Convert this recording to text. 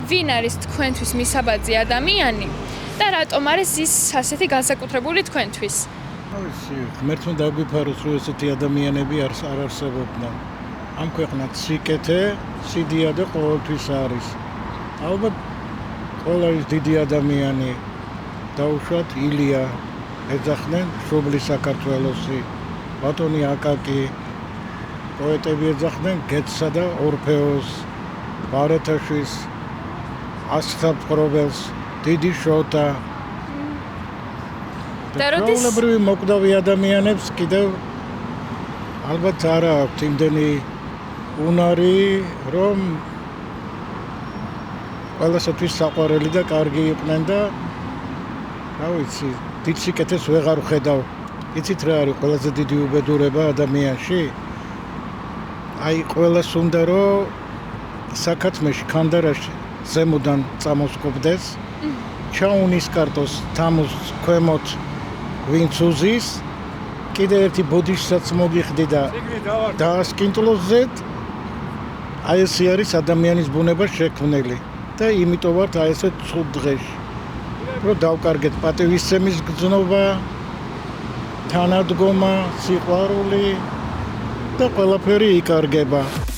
ვინ არის თქვენთვის მისაბაძი ადამიანი და რატომ არის ის ასეთი განსაკუთრებული თქვენთვის? ღმერთმა დაგვიფაროს, რომ ესეთი ადამიანები არ არსებობდნენ. ამ ქვეყნად სიკეთე, სიდია და ყოველთვის არის. ალბათ ყველა ის დიდი ადამიანი დაუშვათ ილია, ეძახდნენ მშობლის საქართველოსი, ბატონი აკაკი, პოეტები ეძახდნენ გეტსა და ორფეოს, ბარათაშვილს, ასხაბ ყრობელს, დიდი შოთა. ჩვეულებრივი მოკვდავი ადამიანებს კიდევ ალბათ არა აქვთ იმდენი უნარი, რომ ყველასათვის საყვარელი და კარგი იყვნენ და რა ვიცი, დიდ სიკეთეს ვეღარ ვხედავ. იცით რა არის ყველაზე დიდი უბედურება ადამიანში? აი ყველას უნდა რომ საქათმეში ქანდარაში ზემოდან წამოსკობდეს, ჩაუნისკარტოს თამოს ქვემოთ ვინც უზის, კიდე ერთი ბოდიშსაც მოგიხდი და დაასკინტლოს ზედ. აი ესე არის ადამიანის ბუნება შექმნილი და იმიტომ ვართ აი ესე ცუდ დღეში, რომ დავკარგეთ პატივისცემის გრძნობა, თანადგომა, სიყვარული და ყველაფერი იკარგება.